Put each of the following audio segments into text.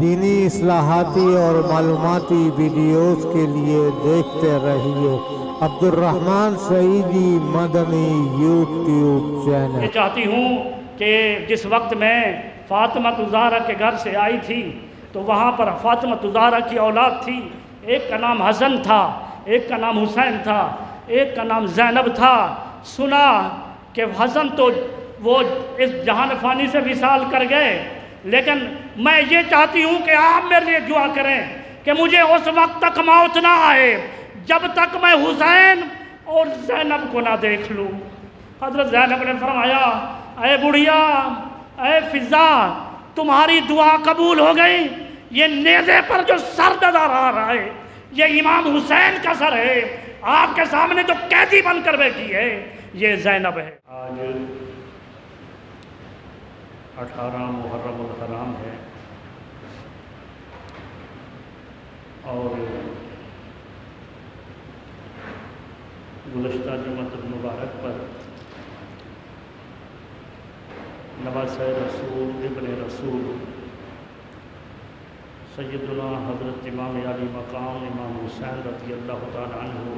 دینی اصلاحاتی اور معلوماتی ویڈیوز کے لیے دیکھتے رہیے عبدالرحمن سعیدی مدنی یوٹیوب چینل۔ یہ چاہتی ہوں کہ جس وقت میں فاطمہ الزہرا کے گھر سے آئی تھی تو وہاں پر فاطمہ الزہرا کی اولاد تھی، ایک کا نام حسن تھا، ایک کا نام حسین تھا، ایک کا نام زینب تھا۔ سنا کہ حسن تو وہ اس جہان فانی سے وصال کر گئے، لیکن میں یہ چاہتی ہوں کہ آپ میرے لیے دعا کریں کہ مجھے اس وقت تک موت نہ آئے جب تک میں حسین اور زینب کو نہ دیکھ لوں۔ حضرت زینب نے فرمایا، اے بڑھیا، اے فضا، تمہاری دعا قبول ہو گئی۔ یہ نیزے پر جو سر نظر آ رہا ہے یہ امام حسین کا سر ہے، آپ کے سامنے جو قیدی بن کر بیٹھی ہے یہ زینب ہے۔ آج 18 محرم الحرام ہے اور گزشتہ جمعۃ المبارک پر نواسۂ رسول ابن رسول سیدنا حضرت امام علی مقام امام حسین رضی اللہ تعالیٰ عنہ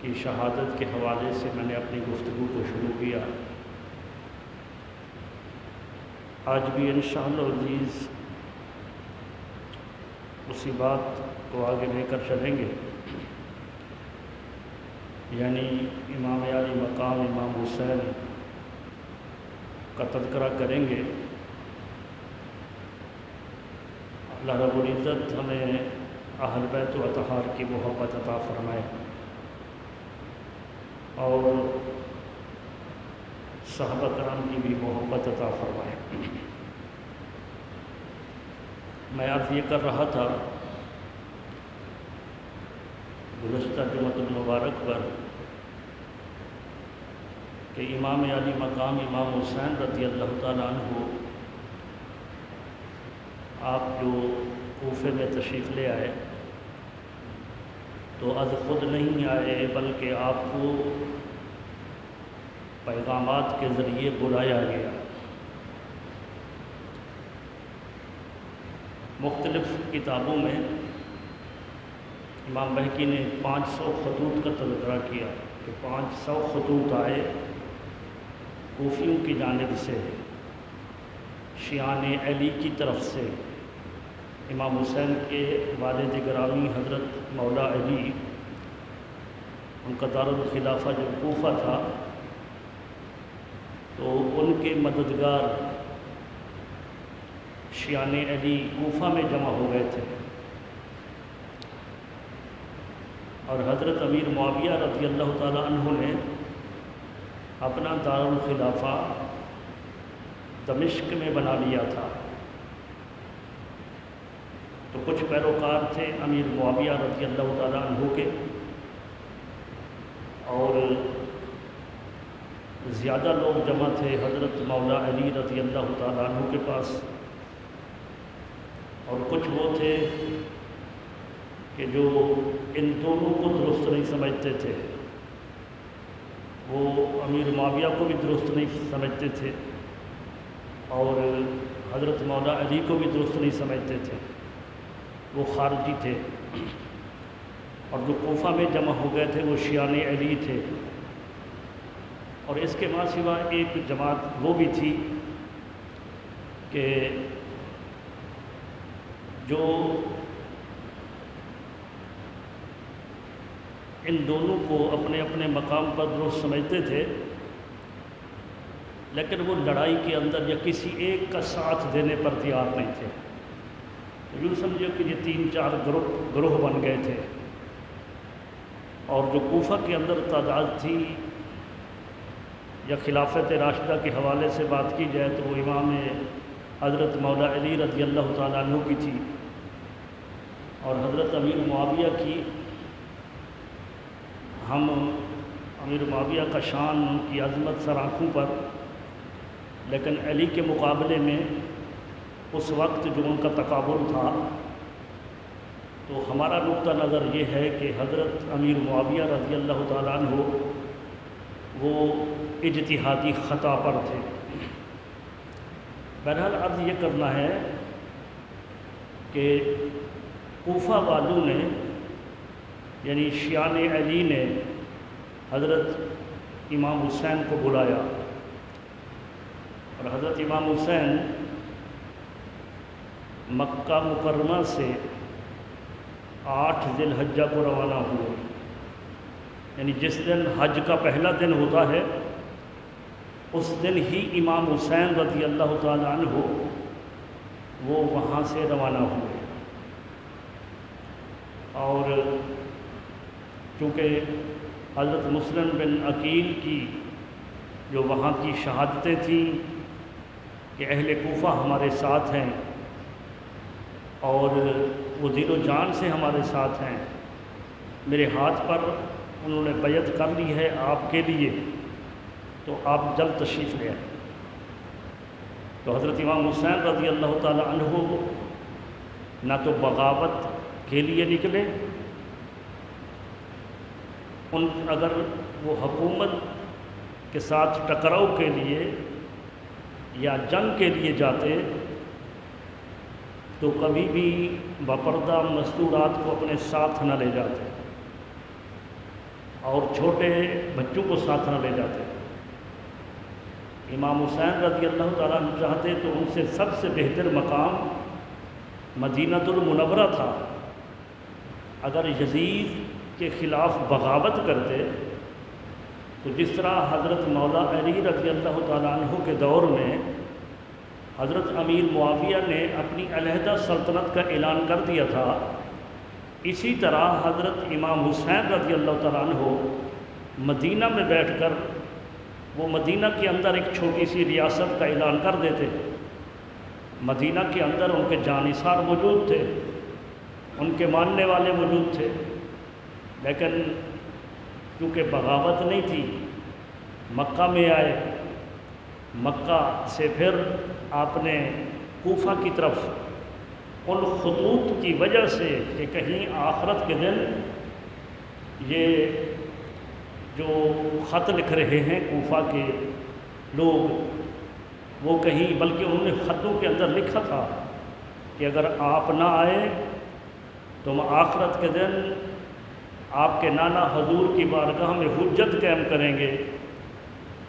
کی شہادت کے حوالے سے میں نے اپنی گفتگو کو شروع کیا۔ آج بھی انشاءاللہ العزیز اسی بات کو آگے لے کر چلیں گے، یعنی امام علی مقام امام حسین کا تذکرہ کریں گے۔ اللہ رب العزت ہمیں اہل بیت و اطہار کی محبت عطا فرمائے اور صحابہ کرام کی بھی محبت عطا فرمائے۔ میں عرض یہ کر رہا تھا گزشتہ جمعۃ المبارک پر کہ امام علی مقام امام حسین رضی اللہ تعالیٰ عنہ آپ جو کوفے میں تشریف لے آئے تو از خود نہیں آئے بلکہ آپ کو پیغامات کے ذریعے بلایا گیا۔ مختلف کتابوں میں امام بہقی نے 500 خطوط کا تذکرہ کیا کہ 500 خطوط آئے کوفیوں کی جانب سے، شیعان علی کی طرف سے۔ امام حسین کے والد گرامی حضرت مولا علی، ان کا دارالخلافہ جو کوفہ تھا تو ان کے مددگار شیعان علی کوفہ میں جمع ہو گئے تھے اور حضرت امیر معاویہ رضی اللہ تعالیٰ عنہ نے اپنا دارالخلافہ دمشق میں بنا لیا تھا۔ تو کچھ پیروکار تھے امیر معاویہ رضی اللہ تعالیٰ عنہ کے اور زیادہ لوگ جمع تھے حضرت مولا علی رضی اللہ تعالیٰ عنہ کے پاس، اور کچھ وہ تھے کہ جو ان دونوں کو درست نہیں سمجھتے تھے۔ وہ امیر معاویہ کو بھی درست نہیں سمجھتے تھے اور حضرت مولا علی کو بھی درست نہیں سمجھتے تھے، وہ خارجی تھے۔ اور جو کوفہ میں جمع ہو گئے تھے وہ شیعان علی تھے۔ اور اس کے ماں سوا ایک جماعت وہ بھی تھی کہ جو ان دونوں کو اپنے اپنے مقام پر درست سمجھتے تھے، لیکن وہ لڑائی کے اندر یا کسی ایک کا ساتھ دینے پر تیار نہیں تھے۔ تو یوں سمجھو کہ یہ 3-4 گروہ بن گئے تھے، اور جو کوفہ کے اندر تعداد تھی یا خلافت راشدہ کے حوالے سے بات کی جائے تو وہ امام حضرت مولا علی رضی اللہ تعالیٰ عنہ کی تھی اور حضرت امیر معاویہ کی۔ ہم امیر معاویہ کا شان، ان کی عظمت سر آنکھوں پر، لیکن علی کے مقابلے میں اس وقت جو ان کا تقابل تھا تو ہمارا نقطہ نظر یہ ہے کہ حضرت امیر معاویہ رضی اللہ تعالیٰ عنہ وہ اجتہادی خطا پر تھے، بہرحال عرض یہ کرنا ہے کہ کوفہ والوں نے یعنی شیعان علی نے حضرت امام حسین کو بلایا، اور حضرت امام حسین مکہ مکرمہ سے 8 ذی الحجہ کو روانہ ہوئے، یعنی جس دن حج کا پہلا دن ہوتا ہے اس دن ہی امام حسین رضی اللہ تعالیٰ عنہ وہ وہاں سے روانہ ہوئے۔ اور چونکہ حضرت مسلم بن عقیل کی جو وہاں کی شہادتیں تھیں کہ اہل کوفہ ہمارے ساتھ ہیں اور وہ دل و جان سے ہمارے ساتھ ہیں، میرے ہاتھ پر انہوں نے بیعت کر لی ہے آپ کے لیے، تو آپ جلد تشریف لے آئیں۔ تو حضرت امام حسین رضی اللہ تعالیٰ عنہ نہ تو بغاوت کے لیے نکلے، اگر وہ حکومت کے ساتھ ٹکراؤ کے لیے یا جنگ کے لیے جاتے تو کبھی بھی باپردہ مستورات کو اپنے ساتھ نہ لے جاتے اور چھوٹے بچوں کو ساتھ نہ لے جاتے۔ امام حسین رضی اللہ تعالیٰ عنہ چاہتے تو ان سے سب سے بہتر مقام مدینہ المنورہ تھا۔ اگر یزید کے خلاف بغاوت کرتے تو جس طرح حضرت مولا علی رضی اللہ تعالیٰ عنہ کے دور میں حضرت امیر معاویہ نے اپنی علیحدہ سلطنت کا اعلان کر دیا تھا، اسی طرح حضرت امام حسین رضی اللہ تعالیٰ عنہ مدینہ میں بیٹھ کر وہ مدینہ کے اندر ایک چھوٹی سی ریاست کا اعلان کر دیتے۔ مدینہ کے اندر ان کے جانثار موجود تھے، ان کے ماننے والے موجود تھے، لیکن کیونکہ بغاوت نہیں تھی مکہ میں آئے، مکہ سے پھر آپ نے کوفہ کی طرف ان خطوط کی وجہ سے کہ کہیں آخرت کے دن یہ جو خط لکھ رہے ہیں کوفہ کے لوگ وہ کہیں، بلکہ انہوں نے خطوں کے اندر لکھا تھا کہ اگر آپ نہ آئے تو ہم آخرت کے دن آپ کے نانا حضور کی بارگاہ میں حجت قائم کریں گے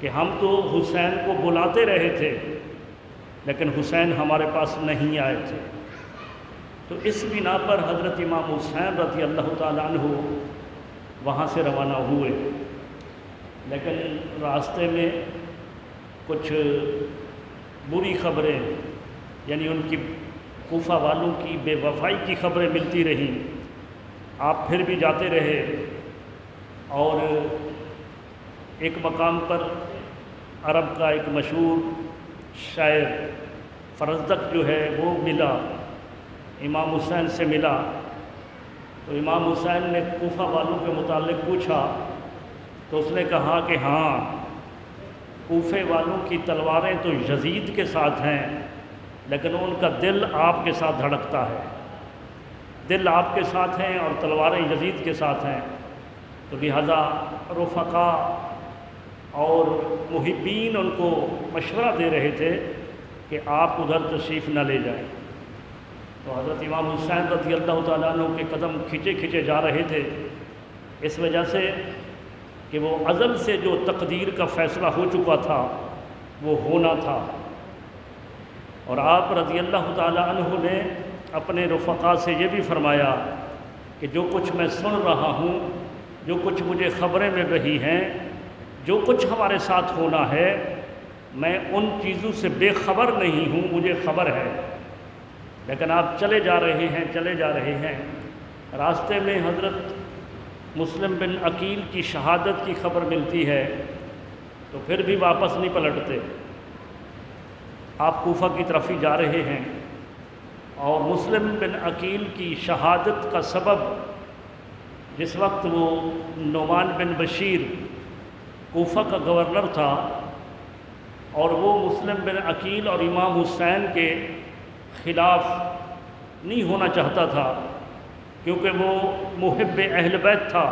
کہ ہم تو حسین کو بلاتے رہے تھے لیکن حسین ہمارے پاس نہیں آئے تھے۔ تو اس بنا پر حضرت امام حسین رضی اللہ تعالیٰ عنہ وہاں سے روانہ ہوئے، لیکن راستے میں کچھ بری خبریں یعنی ان کی کوفہ والوں کی بے وفائی کی خبریں ملتی رہیں۔ آپ پھر بھی جاتے رہے اور ایک مقام پر عرب کا ایک مشہور شاعر فرزدق جو ہے وہ ملا، امام حسین سے ملا، تو امام حسین نے کوفہ والوں کے متعلق پوچھا تو اس نے کہا کہ ہاں کوفے والوں کی تلواریں تو یزید کے ساتھ ہیں لیکن ان کا دل آپ کے ساتھ دھڑکتا ہے، دل آپ کے ساتھ ہیں اور تلواریں یزید کے ساتھ ہیں۔ تو لہذا رفقا اور محبین ان کو مشورہ دے رہے تھے کہ آپ ادھر تشریف نہ لے جائیں۔ تو حضرت امام حسین رضی اللہ تعالیٰ عنہ کے قدم کھینچے جا رہے تھے، اس وجہ سے کہ وہ ازل سے جو تقدیر کا فیصلہ ہو چکا تھا وہ ہونا تھا، اور آپ رضی اللہ تعالیٰ عنہ نے اپنے رفقا سے یہ بھی فرمایا کہ جو کچھ میں سن رہا ہوں، جو کچھ مجھے خبریں میں وحی ہیں، جو کچھ ہمارے ساتھ ہونا ہے، میں ان چیزوں سے بے خبر نہیں ہوں، مجھے خبر ہے، لیکن آپ چلے جا رہے ہیں۔ راستے میں حضرت مسلم بن عقیل کی شہادت کی خبر ملتی ہے تو پھر بھی واپس نہیں پلٹتے، آپ کوفہ کی طرف ہی جا رہے ہیں، اور مسلم بن عقیل کی شہادت کا سبب جس وقت وہ نعمان بن بشیر کوفہ کا گورنر تھا اور وہ مسلم بن عقیل اور امام حسین کے خلاف نہیں ہونا چاہتا تھا کیونکہ وہ محب اہل بیت تھا،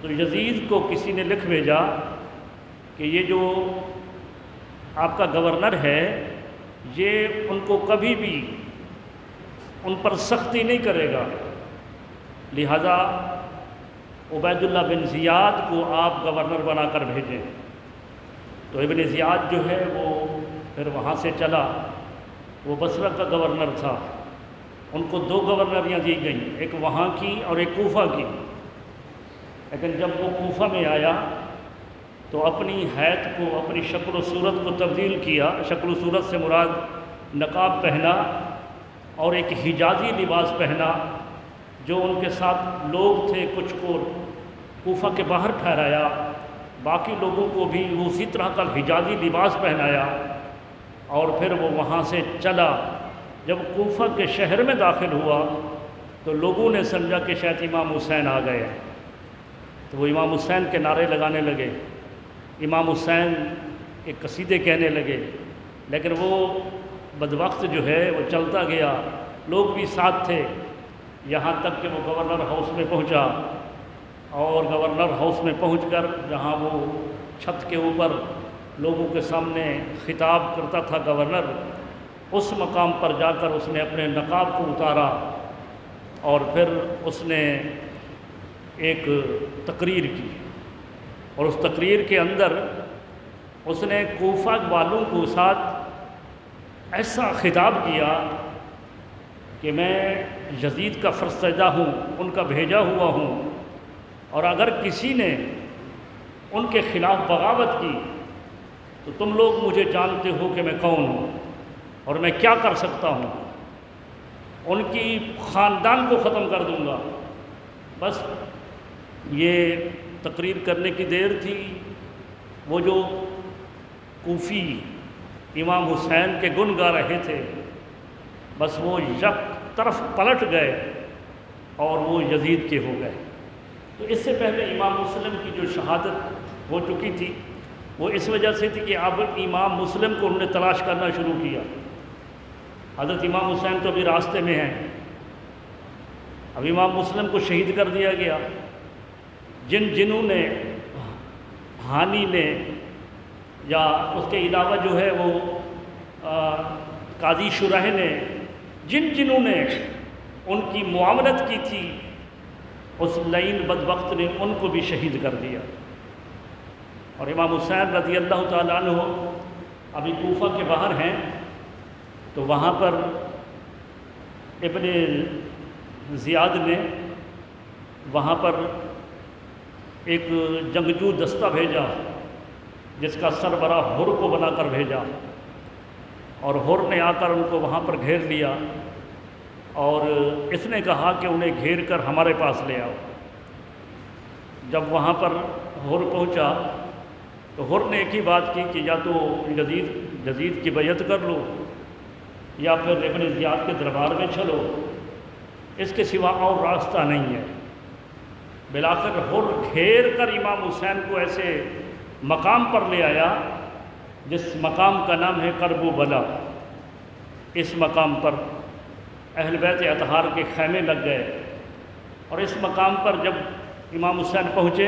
تو یزید کو کسی نے لکھ بھیجا کہ یہ جو آپ کا گورنر ہے یہ ان کو کبھی بھی ان پر سختی نہیں کرے گا، لہذا عبید اللہ بن زیاد کو آپ گورنر بنا کر بھیجیں۔ تو ابن زیاد جو ہے وہ پھر وہاں سے چلا، وہ بصرہ کا گورنر تھا، ان کو 2 گورنریاں دی گئیں، ایک وہاں کی اور ایک کوفہ کی۔ لیکن جب وہ کوفہ میں آیا تو اپنی حیت کو، اپنی شکل و صورت کو تبدیل کیا۔ شکل و صورت سے مراد نقاب پہنا اور ایک حجازی لباس پہنا، جو ان کے ساتھ لوگ تھے کچھ کو کوفہ کے باہر ٹھہرایا، باقی لوگوں کو بھی اسی طرح کا حجازی لباس پہنایا، اور پھر وہ وہاں سے چلا۔ جب کوفہ کے شہر میں داخل ہوا تو لوگوں نے سمجھا کہ شاید امام حسین آ گئے، تو وہ امام حسین کے نعرے لگانے لگے، امام حسین کے قصیدے کہنے لگے، لیکن وہ بدبخت جو ہے وہ چلتا گیا، لوگ بھی ساتھ تھے، یہاں تک کہ وہ گورنر ہاؤس میں پہنچا، اور گورنر ہاؤس میں پہنچ کر جہاں وہ چھت کے اوپر لوگوں کے سامنے خطاب کرتا تھا گورنر، اس مقام پر جا کر اس نے اپنے نقاب کو اتارا، اور پھر اس نے ایک تقریر کی، اور اس تقریر کے اندر اس نے کوفہ والوں کو ساتھ ایسا خطاب کیا کہ میں یزید کا فرستادہ ہوں، ان کا بھیجا ہوا ہوں، اور اگر کسی نے ان کے خلاف بغاوت کی تو تم لوگ مجھے جانتے ہو کہ میں کون ہوں اور میں کیا کر سکتا ہوں، ان کی خاندان کو ختم کر دوں گا۔ بس یہ تقریر کرنے کی دیر تھی، وہ جو کوفی امام حسین کے گن گا رہے تھے، بس وہ یک طرف پلٹ گئے اور وہ یزید کے ہو گئے۔ تو اس سے پہلے امام مسلم کی جو شہادت ہو چکی تھی وہ اس وجہ سے تھی کہ اب امام مسلم کو انہوں نے تلاش کرنا شروع کیا۔ حضرت امام حسین تو ابھی راستے میں ہیں، اب امام مسلم کو شہید کر دیا گیا۔ جنہوں نے، ہانی نے، یا اس کے علاوہ جو ہے وہ قاضی شرح نے، جنہوں نے ان کی معاونت کی تھی، اس لعین بدبخت نے ان کو بھی شہید کر دیا۔ اور امام حسین رضی اللہ تعالیٰ عنہ ابھی کوفہ کے باہر ہیں، تو وہاں پر ابن زیاد نے وہاں پر ایک جنگجو دستہ بھیجا، جس کا سربراہ حر کو بنا کر بھیجا، اور حر نے آ کر ان کو وہاں پر گھیر لیا، اور اس نے کہا کہ انہیں گھیر کر ہمارے پاس لے آؤ۔ جب وہاں پر حر پہنچا تو حر نے ایک ہی بات کی کہ یا تو یزید کی بیعت کر لو یا پھر ابن زیاد کے دربار میں چلو، اس کے سوا اور راستہ نہیں ہے۔ بلاخر حر گھیر کر امام حسین کو ایسے مقام پر لے آیا جس مقام کا نام ہے کرب و بلا۔ اس مقام پر اہل بیت اطہار کے خیمے لگ گئے، اور اس مقام پر جب امام حسین پہنچے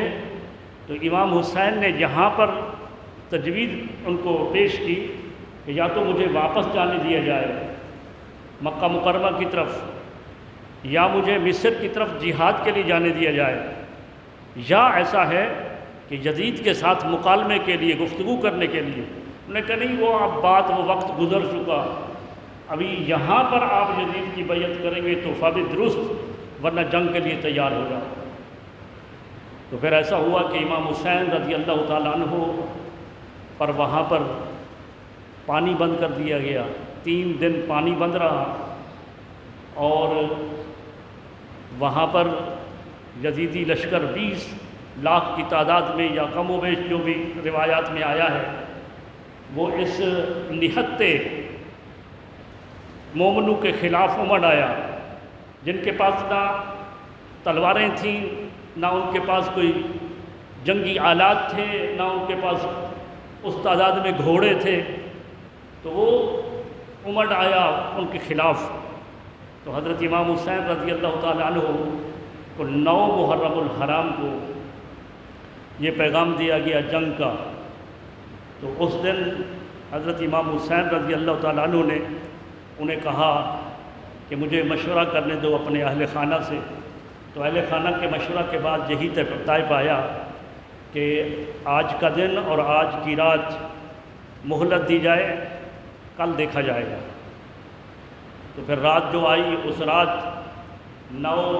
تو امام حسین نے یہاں پر تجویز ان کو پیش کی کہ یا تو مجھے واپس جانے دیا جائے مکہ مکرمہ کی طرف، یا مجھے مصر کی طرف جہاد کے لیے جانے دیا جائے، یا ایسا ہے کہ یزید کے ساتھ مکالمے کے لیے، گفتگو کرنے کے لیے۔ انہوں نے کہا نہیں، وہ اب بات، وہ وقت گزر چکا، ابھی یہاں پر آپ یزید کی بیعت کریں گے تو ثابت درست، ورنہ جنگ کے لیے تیار ہو جاؤ۔ تو پھر ایسا ہوا کہ امام حسین رضی اللہ تعالیٰ عنہ پر وہاں پر پانی بند کر دیا گیا، 3 دن پانی بند رہا، اور وہاں پر یزیدی لشکر 20 لاکھ کی تعداد میں، یا کم و بیش جو بھی روایات میں آیا ہے، وہ اس نہتے مومنوں کے خلاف امڑ آیا، جن کے پاس نہ تلواریں تھیں، نہ ان کے پاس کوئی جنگی آلات تھے، نہ ان کے پاس اس تعداد میں گھوڑے تھے، تو وہ امڑ آیا ان کے خلاف۔ تو حضرت امام حسین رضی اللہ تعالیٰ عنہ کو 9 محرم الحرام کو یہ پیغام دیا گیا جنگ کا۔ تو اس دن حضرت امام حسین رضی اللہ تعالیٰ عنہ نے انہیں کہا کہ مجھے مشورہ کرنے دو اپنے اہل خانہ سے۔ تو اہل خانہ کے مشورہ کے بعد یہی طے پایا کہ آج کا دن اور آج کی رات مہلت دی جائے، کل دیکھا جائے گا۔ تو پھر رات جو آئی، اس رات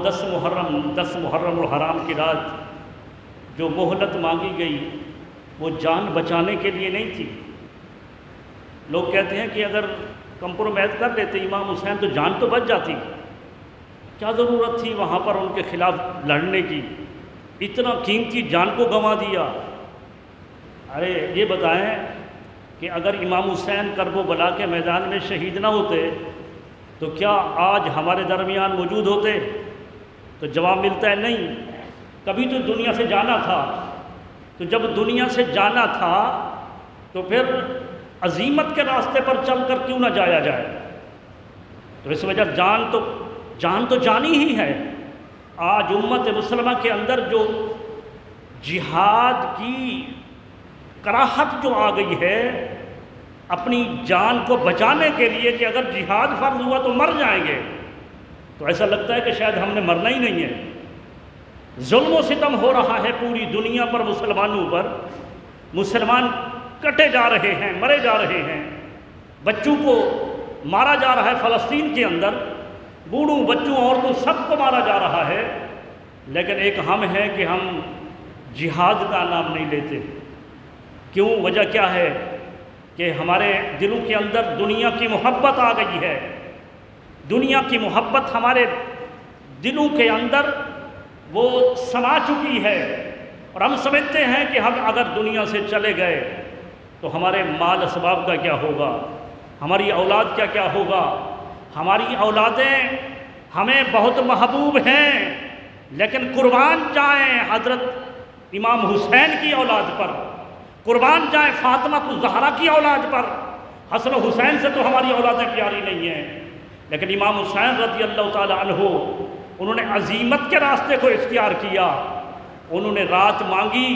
10 محرم الحرام کی رات جو مہلت مانگی گئی وہ جان بچانے کے لیے نہیں تھی۔ لوگ کہتے ہیں کہ اگر کمپرومائز کر لیتے امام حسین تو جان تو بچ جاتی، کیا ضرورت تھی وہاں پر ان کے خلاف لڑنے کی، اتنا قیمتی جان کو گنوا دیا۔ ارے یہ بتائیں کہ اگر امام حسین کرب و بلا کے میدان میں شہید نہ ہوتے تو کیا آج ہمارے درمیان موجود ہوتے؟ تو جواب ملتا ہے نہیں، کبھی تو دنیا سے جانا تھا۔ تو جب دنیا سے جانا تھا تو پھر عظیمت کے راستے پر چل کر کیوں نہ جایا جائے؟ تو اس وجہ جان تو جانی ہی ہے۔ آج امت مسلمہ کے اندر جو جہاد کی کراہت جو آ گئی ہے اپنی جان کو بچانے کے لیے کہ اگر جہاد فرض ہوا تو مر جائیں گے، تو ایسا لگتا ہے کہ شاید ہم نے مرنا ہی نہیں ہے۔ ظلم و ستم ہو رہا ہے پوری دنیا پر مسلمانوں پر، مسلمان کٹے جا رہے ہیں، مرے جا رہے ہیں، بچوں کو مارا جا رہا ہے فلسطین کے اندر، بوڑھوں بچوں عورتوں سب کو مارا جا رہا ہے، لیکن ایک ہم ہیں کہ ہم جہاد کا نام نہیں لیتے۔ کیوں؟ وجہ کیا ہے کہ ہمارے دلوں کے اندر دنیا کی محبت آ گئی ہے۔ دنیا کی محبت ہمارے دلوں کے اندر وہ سما چکی ہے، اور ہم سمجھتے ہیں کہ ہم اگر دنیا سے چلے گئے تو ہمارے مال اسباب کا کیا ہوگا، ہماری اولاد کا کیا ہوگا۔ ہماری اولادیں ہمیں بہت محبوب ہیں، لیکن قربان جائیں حضرت امام حسین کی اولاد پر، قربان جائیں فاطمہ الزہرا کی اولاد پر۔ حسن و حسین سے تو ہماری اولادیں پیاری نہیں ہیں، لیکن امام حسین رضی اللہ تعالی عنہ انہوں نے عظیمت کے راستے کو اختیار کیا۔ انہوں نے رات مانگی،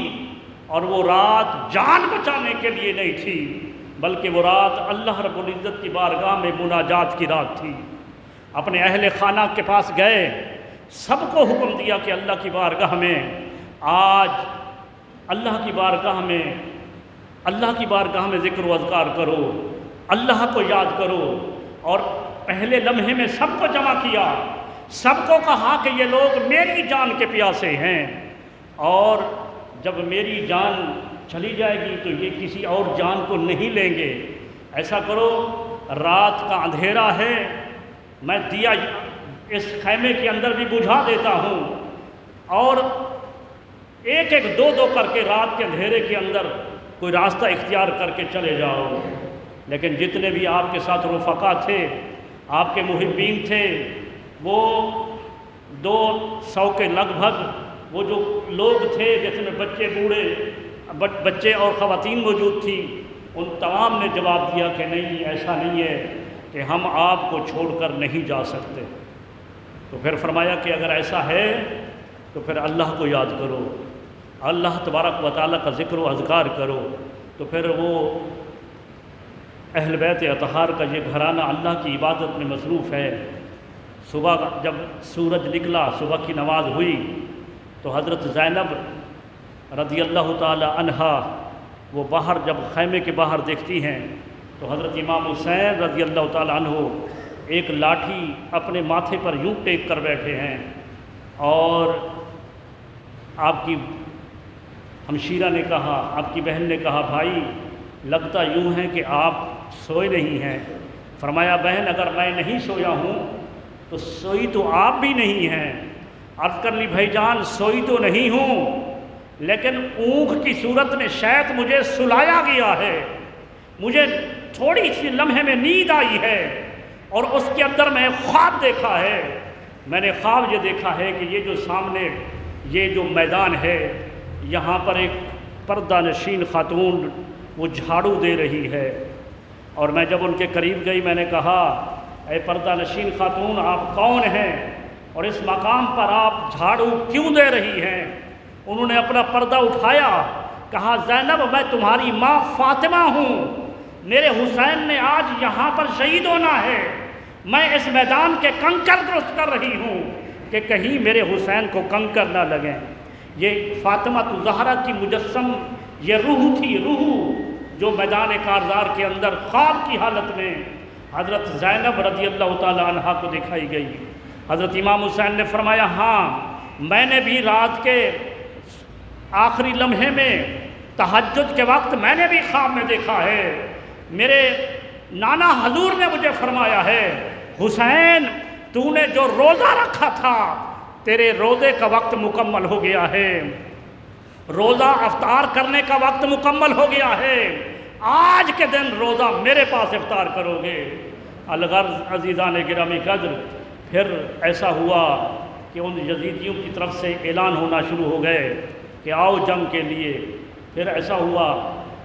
اور وہ رات جان بچانے کے لیے نہیں تھی، بلکہ وہ رات اللہ رب العزت کی بارگاہ میں مناجات کی رات تھی۔ اپنے اہل خانہ کے پاس گئے، سب کو حکم دیا کہ اللہ کی بارگاہ میں آج اللہ کی بارگاہ میں ذکر و اذکار کرو، اللہ کو یاد کرو۔ اور پہلے لمحے میں سب کو جمع کیا، سب کو کہا کہ یہ لوگ میری جان کے پیاسے ہیں، اور جب میری جان چلی جائے گی تو یہ کسی اور جان کو نہیں لیں گے۔ ایسا کرو، رات کا اندھیرا ہے، میں دیا اس خیمے کے اندر بھی بجھا دیتا ہوں، اور ایک ایک دو دو کر کے رات کے اندھیرے کے اندر کوئی راستہ اختیار کر کے چلے جاؤ۔ لیکن جتنے بھی آپ کے ساتھ رفقا تھے، آپ کے محبین تھے، وہ 200 کے لگ بھگ وہ جو لوگ تھے جس میں بچے بوڑھے بچے اور خواتین موجود تھی، ان تمام نے جواب دیا کہ نہیں، ایسا نہیں ہے کہ ہم آپ کو چھوڑ کر نہیں جا سکتے۔ تو پھر فرمایا کہ اگر ایسا ہے تو پھر اللہ کو یاد کرو، اللہ تبارک و تعالیٰ کا ذکر و اذکار کرو۔ تو پھر وہ اہل بیت اطہار کا یہ گھرانہ اللہ کی عبادت میں مصروف ہے۔ صبح جب سورج نکلا، صبح کی نماز ہوئی، تو حضرت زینب رضی اللہ تعالی عنہا وہ باہر جب خیمے کے باہر دیکھتی ہیں تو حضرت امام حسین رضی اللہ تعالی عنہ ایک لاٹھی اپنے ماتھے پر یوں ٹیک کر بیٹھے ہیں، اور آپ کی ہمشیرہ نے کہا، آپ کی بہن نے کہا، بھائی لگتا یوں ہے کہ آپ سوئے نہیں ہیں۔ فرمایا بہن اگر میں نہیں سویا ہوں تو سوئی تو آپ بھی نہیں ہیں۔ عرض کر لی بھائی جان سوئی تو نہیں ہوں، لیکن اونگ کی صورت میں شاید مجھے سلایا گیا ہے، مجھے تھوڑی سی لمحے میں نیند آئی ہے، اور اس کے اندر میں خواب دیکھا ہے۔ میں نے خواب یہ دیکھا ہے کہ یہ جو سامنے یہ جو میدان ہے، یہاں پر ایک پردہ نشین خاتون وہ جھاڑو دے رہی ہے، اور میں جب ان کے قریب گئی میں نے کہا اے پردہ نشین خاتون آپ کون ہیں اور اس مقام پر آپ جھاڑو کیوں دے رہی ہیں؟ انہوں نے اپنا پردہ اٹھایا، کہا زینب میں تمہاری ماں فاطمہ ہوں، میرے حسین نے آج یہاں پر شہید ہونا ہے، میں اس میدان کے کنکر درست کر رہی ہوں کہ کہیں میرے حسین کو کنکر نہ لگیں۔ یہ فاطمہ الزہرا کی مجسم یہ روح تھی، روح جو میدان کارزار کے اندر خواب کی حالت میں حضرت زینب رضی اللہ تعالی عنہا کو دکھائی گئی۔ حضرت امام حسین نے فرمایا ہاں میں نے بھی رات کے آخری لمحے میں تہجد کے وقت میں نے بھی خواب میں دیکھا ہے، میرے نانا حضور نے مجھے فرمایا ہے حسین تو نے جو روزہ رکھا تھا تیرے روزے کا وقت مکمل ہو گیا ہے، روزہ افطار کرنے کا وقت مکمل ہو گیا ہے، آج کے دن روزہ میرے پاس افطار کرو گے۔ الغرض عزیزان گرامی قدر، پھر ایسا ہوا کہ ان یزیدیوں کی طرف سے اعلان ہونا شروع ہو گئے کہ آؤ جنگ کے لیے۔ پھر ایسا ہوا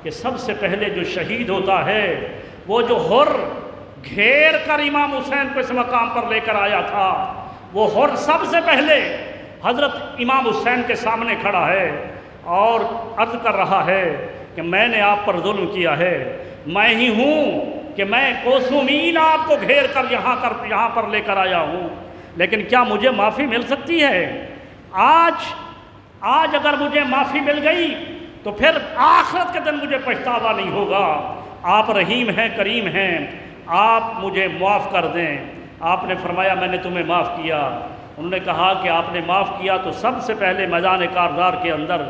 کہ سب سے پہلے جو شہید ہوتا ہے وہ جو حر گھیر کر امام حسین کو اس مقام پر لے کر آیا تھا، وہ حر سب سے پہلے حضرت امام حسین کے سامنے کھڑا ہے اور عرض کر رہا ہے کہ میں نے آپ پر ظلم کیا ہے، میں ہی ہوں کہ میں کوسوں میل آپ کو گھیر کر یہاں پر لے کر آیا ہوں، لیکن کیا مجھے معافی مل سکتی ہے؟ آج اگر مجھے معافی مل گئی تو پھر آخرت کے دن مجھے پچھتاوا نہیں ہوگا۔ آپ رحیم ہیں، کریم ہیں، آپ مجھے معاف کر دیں۔ آپ نے فرمایا میں نے تمہیں معاف کیا۔ انہوں نے کہا کہ آپ نے معاف کیا تو سب سے پہلے میدان کارزار کے اندر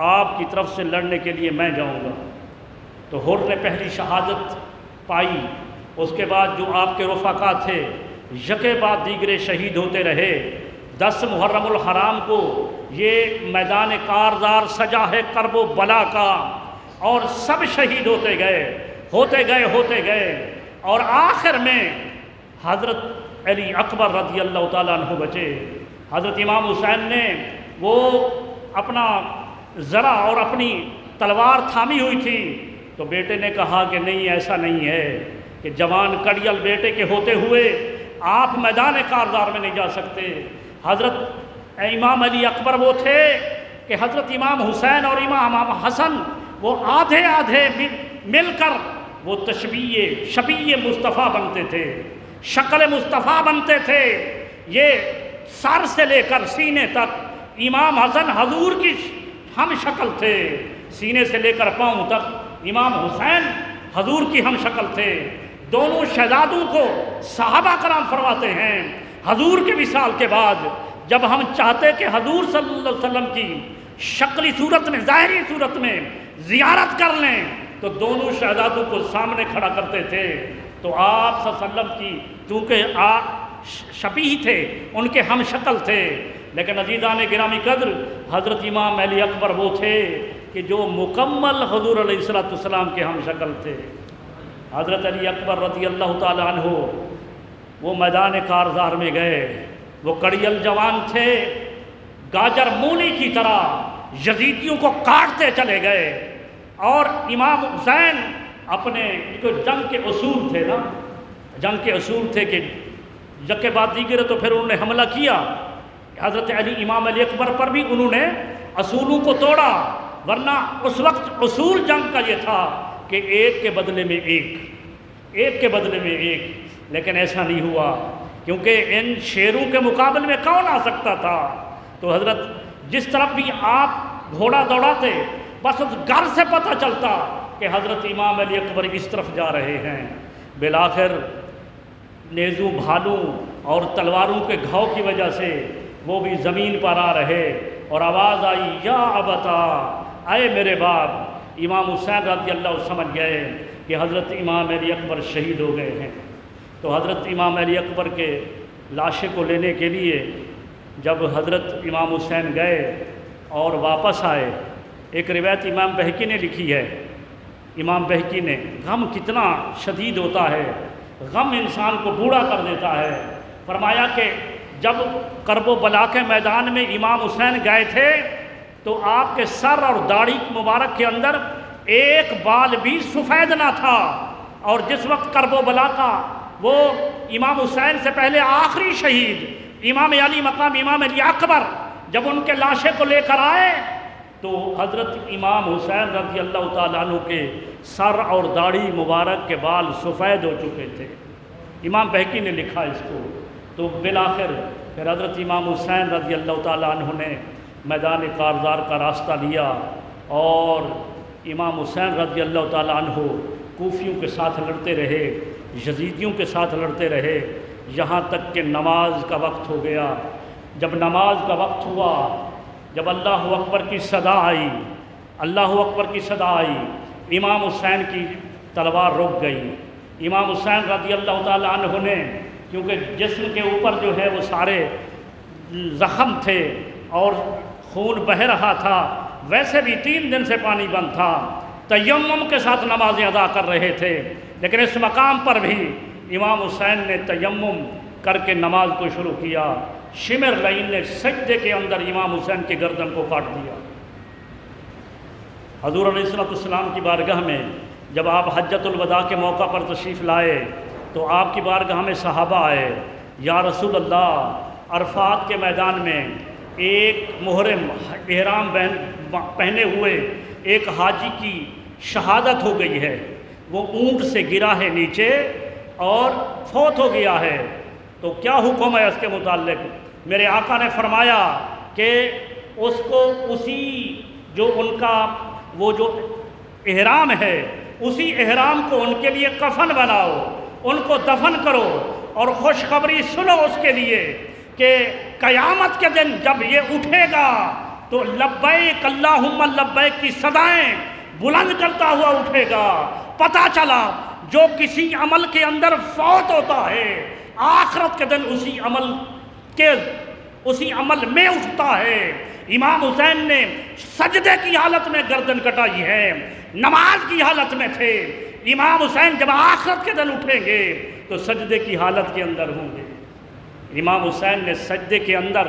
آپ کی طرف سے لڑنے کے لیے میں جاؤں گا۔ تو حر نے پہلی شہادت پائی، اس کے بعد جو آپ کے رفقا تھے یکے بعد دیگرے شہید ہوتے رہے۔ 10 محرم الحرام کو یہ میدان کارزار سجا ہے کرب و بلا کا، اور سب شہید ہوتے گئے اور آخر میں حضرت علی اکبر رضی اللہ تعالیٰ عنہ بچے۔ حضرت امام حسین نے وہ اپنا ذرا اور اپنی تلوار تھامی ہوئی تھی، تو بیٹے نے کہا کہ نہیں ایسا نہیں ہے کہ جوان کڑیل بیٹے کے ہوتے ہوئے آپ میدان کارزار میں نہیں جا سکتے۔ حضرت امام علی اکبر وہ تھے کہ حضرت امام حسین اور امام حسن وہ آدھے مل کر وہ شبیہ مصطفیٰ بنتے تھے، شکل مصطفیٰ بنتے تھے۔ یہ سر سے لے کر سینے تک امام حسن حضور کی ہم شکل تھے، سینے سے لے کر پاؤں تک امام حسین حضور کی ہم شکل تھے۔ دونوں شہزادوں کو صحابہ کرام فرماتے ہیں حضور کے وصال کے بعد جب ہم چاہتے کہ حضور صلی اللہ علیہ وسلم کی شکلی صورت میں، ظاہری صورت میں زیارت کر لیں تو دونوں شہزادوں کو سامنے کھڑا کرتے تھے۔ تو آپ صلی اللہ علیہ وسلم کی چونکہ آپ شبیہ تھے، ان کے ہم شکل تھے، لیکن عزیزان گرامی قدر حضرت امام علی اکبر وہ تھے کہ جو مکمل حضور علیہ السلام کے ہم شکل تھے۔ حضرت علی اکبر رضی اللہ تعالیٰ عنہ وہ میدان کارزار میں گئے، وہ کڑیل جوان تھے، گاجر مولی کی طرح یزیدیوں کو کاٹتے چلے گئے، اور امام حسین اپنے جنگ کے اصول تھے نا، جنگ کے اصول تھے کہ یکے بعد دیگر تو پھر انہوں نے حملہ کیا۔ حضرت امام علی اکبر پر بھی انہوں نے اصولوں کو توڑا، ورنہ اس وقت اصول جنگ کا یہ تھا کہ ایک کے بدلے میں ایک کے بدلے میں ایک، لیکن ایسا نہیں ہوا کیونکہ ان شیروں کے مقابلے میں کون آ سکتا تھا۔ تو حضرت جس طرف بھی آپ گھوڑا دوڑاتے بس اس گھر سے پتہ چلتا کہ حضرت امام علی اکبر اس طرف جا رہے ہیں۔ بالآخر نیزوں، بھالوں اور تلواروں کے گھاؤ کی وجہ سے وہ بھی زمین پر آ رہے، اور آواز آئی یا ابتا، اے میرے باپ۔ امام حسین رضی اللہ عنہ سمجھ گئے کہ حضرت امام علی اکبر شہید ہو گئے ہیں۔ تو حضرت امام علی اکبر کے لاشے کو لینے کے لیے جب حضرت امام حسین گئے اور واپس آئے، ایک روایت امام بہقی نے لکھی ہے، امام بہقی نے، غم کتنا شدید ہوتا ہے، غم انسان کو بوڑھا کر دیتا ہے۔ فرمایا کہ جب کرب و بلا کے میدان میں امام حسین گئے تھے تو آپ کے سر اور داڑھی مبارک کے اندر ایک بال بھی سفید نہ تھا، اور جس وقت کرب و بلا کا وہ امام حسین سے پہلے آخری شہید امام علی مقام امام علی اکبر جب ان کے لاشے کو لے کر آئے تو حضرت امام حسین رضی اللہ تعالیٰ عنہ کے سر اور داڑھی مبارک کے بال سفید ہو چکے تھے۔ امام بہقی نے لکھا اس کو۔ تو بالآخر پھر حضرت امام حسین رضی اللہ تعالیٰ عنہ نے میدان کارزار کا راستہ لیا، اور امام حسین رضی اللہ تعالیٰ عنہ کوفیوں کے ساتھ لڑتے رہے، یزیدیوں کے ساتھ لڑتے رہے، یہاں تک کہ نماز کا وقت ہو گیا۔ جب نماز کا وقت ہوا، جب اللہ اکبر کی صدا آئی، اللہ اکبر کی صدا آئی، امام حسین کی تلوار رک گئی۔ امام حسین رضی اللہ تعالیٰ عنہ نے، کیونکہ جسم کے اوپر جو ہے وہ سارے زخم تھے اور خون بہہ رہا تھا، ویسے بھی 3 دن سے پانی بند تھا، تیمم کے ساتھ نمازیں ادا کر رہے تھے، لیکن اس مقام پر بھی امام حسین نے تیمم کر کے نماز کو شروع کیا۔ شمر لعین نے سجدے کے اندر امام حسین کی گردن کو کاٹ دیا۔ حضور علیہ السلام کی بارگاہ میں جب آپ حجۃ الوداع کے موقع پر تشریف لائے تو آپ کی بارگاہ میں صحابہ آئے، یا رسول اللہ، عرفات کے میدان میں ایک محرم احرام پہنے ہوئے ایک حاجی کی شہادت ہو گئی ہے، وہ اونٹ سے گرا ہے نیچے اور فوت ہو گیا ہے، تو کیا حکم ہے اس کے متعلق؟ میرے آقا نے فرمایا کہ اس کو اسی جو ان کا وہ جو احرام ہے، اسی احرام کو ان کے لیے کفن بناؤ، ان کو دفن کرو، اور خوشخبری سنو اس کے لیے کہ قیامت کے دن جب یہ اٹھے گا تو لبیک اللہم لبیک کی صدائیں بلند کرتا ہوا اٹھے گا۔ پتہ چلا جو کسی عمل کے اندر فوت ہوتا ہے، آخرت کے دن اسی عمل میں اٹھتا ہے۔ امام حسین نے سجدے کی حالت میں گردن کٹائی ہے، نماز کی حالت میں تھے۔ امام حسین جب آخرت کے دن اٹھیں گے تو سجدے کی حالت کے اندر ہوں گے۔ امام حسین نے سجدے کے اندر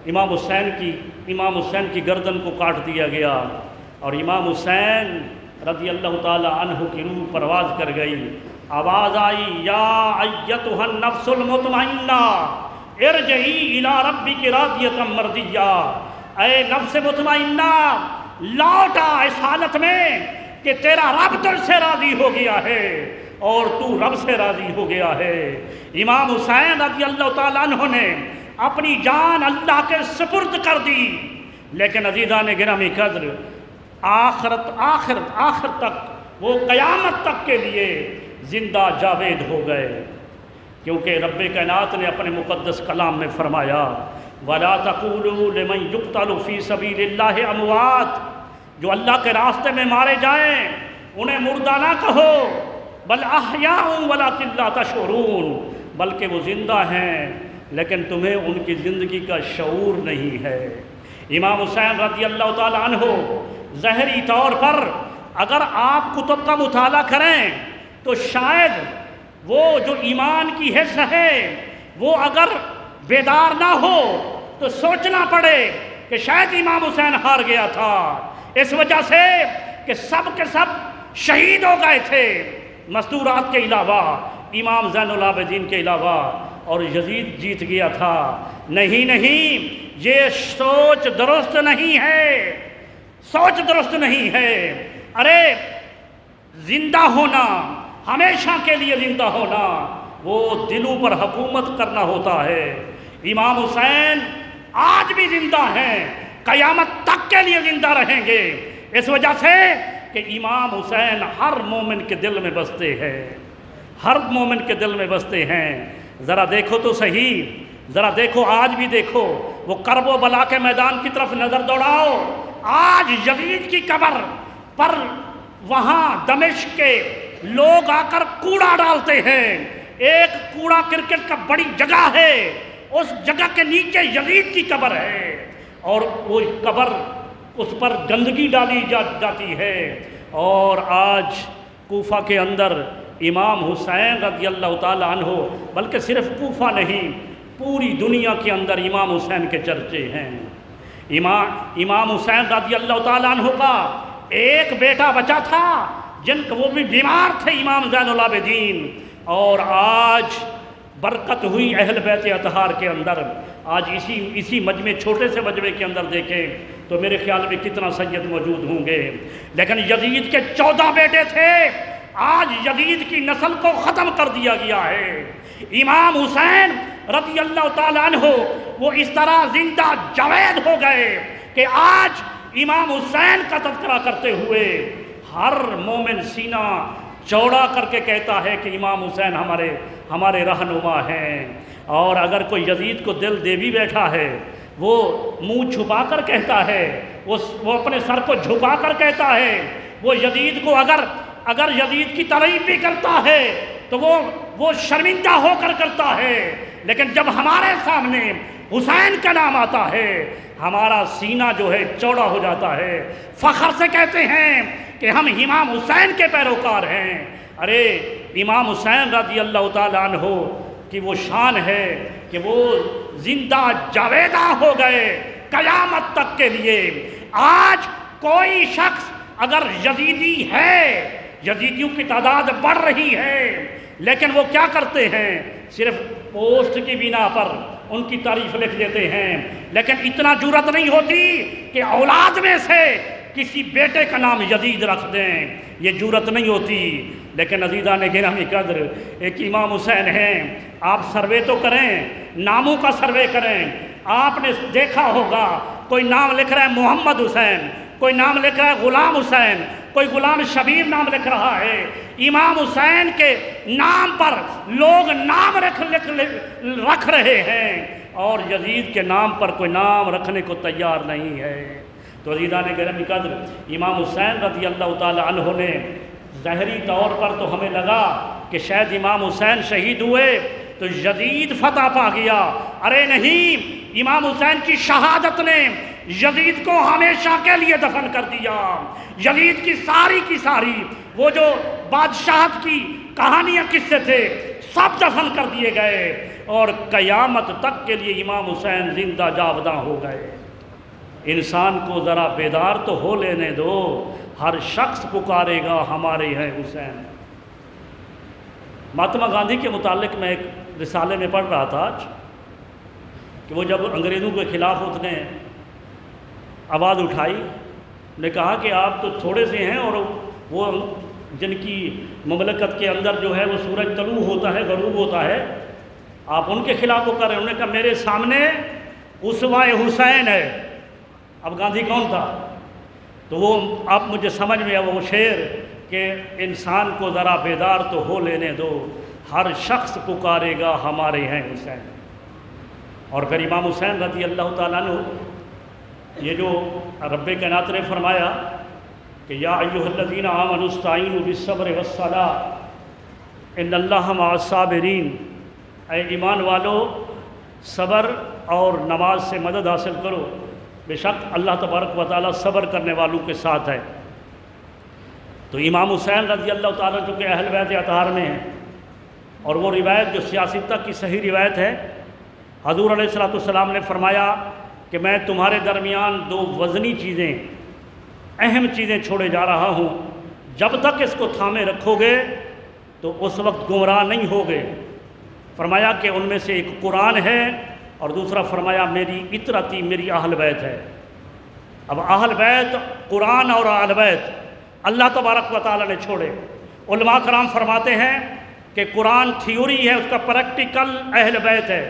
امام حسین کی گردن کو کاٹ دیا گیا، اور امام حسین رضی اللہ تعالی عنہ کی روح پرواز کر گئی۔ آواز آئی، یا ایتھا النفس المطمئنہ ارجعی الی ربک راضیۃ مرضیہ، اے نفس مطمئنہ لوٹا اس حالت میں کہ تیرا رب تجھ سے راضی ہو گیا ہے اور تو رب سے راضی ہو گیا ہے۔ امام حسین رضی اللہ تعالیٰ عنہ نے اپنی جان اللہ کے سپرد کر دی، لیکن عزیزان گرامی قدر آخر تک وہ قیامت تک کے لیے زندہ جاوید ہو گئے، کیونکہ رب کائنات نے اپنے مقدس کلام میں فرمایا، وَلَا تَقُولُوا لِمَنْ يُقْتَلُ فِي سَبِيلِ اللَّهِ أَمْوَاتٌ، جو اللہ کے راستے میں مارے جائیں انہیں مردہ نہ کہو، بل احیاء ولیکن لا تشعرون، بلکہ وہ زندہ ہیں لیکن تمہیں ان کی زندگی کا شعور نہیں ہے۔ امام حسین رضی اللہ تعالی عنہ ظاہری طور پر اگر آپ کتب کا مطالعہ کریں تو شاید وہ جو ایمان کی حص ہے وہ اگر بیدار نہ ہو تو سوچنا پڑے کہ شاید امام حسین ہار گیا تھا، اس وجہ سے کہ سب کے سب شہید ہو گئے تھے، مستورات کے علاوہ، امام زین العابدین کے علاوہ، اور یزید جیت گیا تھا۔ نہیں، یہ سوچ درست نہیں ہے۔ ارے زندہ ہونا، ہمیشہ کے لیے زندہ ہونا، وہ دلوں پر حکومت کرنا ہوتا ہے۔ امام حسین آج بھی زندہ ہیں، قیامت تک کے لیے زندہ رہیں گے، اس وجہ سے کہ امام حسین ہر مومن کے دل میں بستے ہیں، ہر مومن کے دل میں بستے ہیں۔ ذرا دیکھو تو صحیح، ذرا دیکھو، آج بھی دیکھو، وہ کرب و بلا کے میدان کی طرف نظر دوڑاؤ، آج یزید کی قبر پر وہاں دمشق کے لوگ آ کر کوڑا ڈالتے ہیں، ایک کوڑا کرکٹ کا بڑی جگہ ہے، اس جگہ کے نیچے یزید کی قبر ہے، اور وہ قبر اس پر گندگی ڈالی جاتی ہے۔ اور آج کوفہ کے اندر امام حسین رضی اللہ تعالیٰ عنہ، بلکہ صرف کوفہ نہیں، پوری دنیا کے اندر امام حسین کے چرچے ہیں۔ امام حسین رضی اللہ تعالیٰ عنہ کا ایک بیٹا بچا تھا جن کا وہ بھی بیمار تھے، امام زین العابدین، اور آج برکت ہوئی اہل بیت اطہار کے اندر۔ آج اسی مجمع، چھوٹے سے مجمع کے اندر دیکھیں تو میرے خیال میں کتنا سید موجود ہوں گے۔ لیکن یزید کے 14 بیٹے تھے، آج یزید کی نسل کو ختم کر دیا گیا ہے۔ امام حسین رضی اللہ تعالیٰ عنہ وہ اس طرح زندہ جاوید ہو گئے کہ آج امام حسین کا تذکرہ کرتے ہوئے ہر مومن سینہ چوڑا کر کے کہتا ہے کہ امام حسین ہمارے رہنما ہیں۔ اور اگر کوئی یزید کو دل دے بھی بیٹھا ہے، وہ منہ چھپا کر کہتا ہے، وہ اپنے سر کو جھکا کر کہتا ہے، وہ یزید کو اگر یزید کی تعریف بھی کرتا ہے تو وہ شرمندہ ہو کر کرتا ہے، لیکن جب ہمارے سامنے حسین کا نام آتا ہے ہمارا سینہ جو ہے چوڑا ہو جاتا ہے، فخر سے کہتے ہیں کہ ہم امام حسین کے پیروکار ہیں۔ ارے امام حسین رضی اللہ تعالیٰ عنہ کی وہ شان ہے کہ وہ زندہ جاویدہ ہو گئے قیامت تک کے لیے۔ آج کوئی شخص اگر یزیدی ہے، یزیدیوں کی تعداد بڑھ رہی ہے، لیکن وہ کیا کرتے ہیں؟ صرف پوسٹ کی بنا پر ان کی تعریف لکھ دیتے ہیں، لیکن اتنا جرأت نہیں ہوتی کہ اولاد میں سے کسی بیٹے کا نام یزید رکھ دیں، یہ جرأت نہیں ہوتی۔ لیکن عزیزان گرامی قدر، ایک امام حسین ہیں، آپ سروے تو کریں، ناموں کا سروے کریں۔ آپ نے دیکھا ہوگا کوئی نام لکھ رہا ہے محمد حسین، کوئی نام لکھ رہا ہے غلام حسین، کوئی غلام شبیر نام لکھ رہا ہے۔ امام حسین کے نام پر لوگ نام رکھ رہے ہیں اور یزید کے نام پر کوئی نام رکھنے کو تیار نہیں ہے۔ تو عزیزان گرامی قدر، امام حسین رضی اللہ تعالی عنہ نے ظاہری طور پر تو ہمیں لگا کہ شاید امام حسین شہید ہوئے تو یزید فتح پا گیا۔ ارے نہیں، امام حسین کی شہادت نے یزید کو ہمیشہ کے لیے دفن کر دیا۔ یزید کی ساری وہ جو بادشاہت کی کہانیاں قصے تھے سب دفن کر دیے گئے، اور قیامت تک کے لیے امام حسین زندہ جاوداں ہو گئے۔ انسان کو ذرا بیدار تو ہو لینے دو، ہر شخص پکارے گا ہمارے ہیں حسین۔ مہاتما گاندھی کے متعلق میں ایک رسالے میں پڑھ رہا تھا آج کہ وہ جب انگریزوں کے خلاف اس نے آواز اٹھائی، نے کہا کہ آپ تو تھوڑے سے ہیں اور وہ جن کی مملکت کے اندر جو ہے وہ سورج طلوع ہوتا ہے غروب ہوتا ہے، آپ ان کے خلاف وہ کر رہے ہیں۔ انہوں نے کہا میرے سامنے اسوہ حسین ہے۔ اب گاندھی کون تھا؟ تو وہ اب مجھے سمجھ میں آیا وہ شعر کہ انسان کو ذرا بیدار تو ہو لینے دو، ہر شخص پکارے گا ہمارے ہیں حسین۔ اور پھر امام حسین رضی اللہ تعالیٰ عنہ، یہ جو رب کائنات نے فرمایا کہ یا ایھا الذین آمنوا استعینوا بالصبر والصلاۃ ان اللہ مع الصابرین، اے ایمان والو صبر اور نماز سے مدد حاصل کرو، بے شک اللہ تبارک و تعالیٰ صبر کرنے والوں کے ساتھ ہے۔ تو امام حسین رضی اللہ تعالیٰ جو کہ اہل بیت اطہار میں ہیں، اور وہ روایت جو سیاستہ کی صحیح روایت ہے، حضور علیہ السلام نے فرمایا کہ میں تمہارے درمیان دو وزنی چیزیں، اہم چیزیں چھوڑے جا رہا ہوں، جب تک اس کو تھامے رکھو گے تو اس وقت گمراہ نہیں ہوگے۔ فرمایا کہ ان میں سے ایک قرآن ہے، اور دوسرا فرمایا میری اطرتی، میری اہل بیت ہے۔ اب اہل بیت، قرآن اور اہل بیت اللہ تبارک و تعالیٰ نے چھوڑے۔ علماء کرام فرماتے ہیں کہ قرآن تھیوری ہے، اس کا پریکٹیکل اہل بیت ہے۔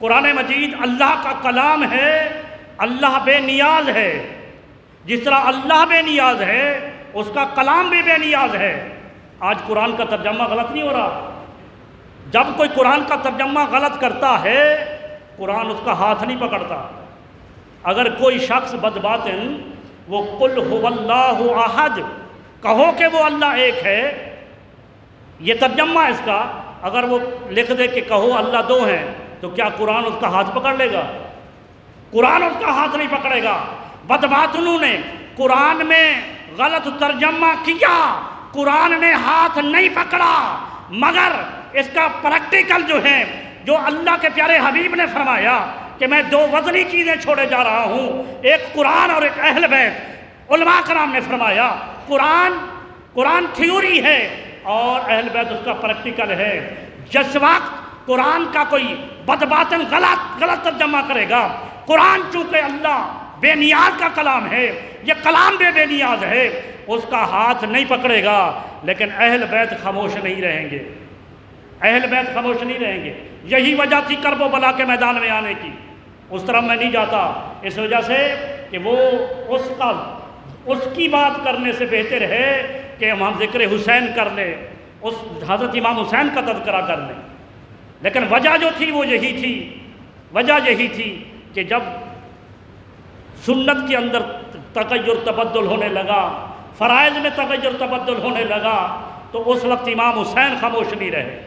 قرآن مجید اللہ کا کلام ہے، اللہ بے نیاز ہے۔ جس طرح اللہ بے نیاز ہے اس کا کلام بھی بے نیاز ہے۔ آج قرآن کا ترجمہ غلط نہیں ہو رہا؟ جب کوئی قرآن کا ترجمہ غلط کرتا ہے قرآن اس کا ہاتھ نہیں پکڑتا۔ اگر کوئی شخص بدباطن وہ قل هو اللہ احد، کہو کہ وہ اللہ ایک ہے، یہ ترجمہ اس کا، اگر وہ لکھ دے کہ کہو اللہ دو ہیں، تو کیا قرآن اس کا ہاتھ پکڑ لے گا؟ قرآن اس کا ہاتھ نہیں پکڑے گا۔ بدباطنوں نے قرآن میں غلط ترجمہ کیا، قرآن نے ہاتھ نہیں پکڑا، مگر اس کا پریکٹیکل جو ہے، جو اللہ کے پیارے حبیب نے فرمایا کہ میں دو وزنی چیزیں چھوڑے جا رہا ہوں، ایک قرآن اور ایک اہل بیت۔ علماء کرام نے فرمایا قرآن تھیوری ہے اور اہل بیت اس کا پریکٹیکل ہے۔ جس وقت قرآن کا کوئی بدباطن غلط ترجمہ کرے گا، قرآن چونکہ اللہ بے نیاز کا کلام ہے، یہ کلام بے نیاز ہے، اس کا ہاتھ نہیں پکڑے گا، لیکن اہل بیت خاموش نہیں رہیں گے، اہل بیت خاموش نہیں رہیں گے۔ یہی وجہ تھی کرب و بلا کے میدان میں آنے کی۔ اس طرف میں نہیں جاتا اس وجہ سے کہ وہ اس کی بات کرنے سے بہتر ہے کہ ہم ذکر حسین کر لیں، اس حضرت امام حسین کا تذکرہ کر لیں۔ لیکن وجہ جو تھی وہ یہی تھی، وجہ یہی تھی کہ جب سنت کے اندر تغیر تبدل ہونے لگا، فرائض میں تغیر تبدل ہونے لگا، تو اس وقت امام حسین خاموش نہیں رہے۔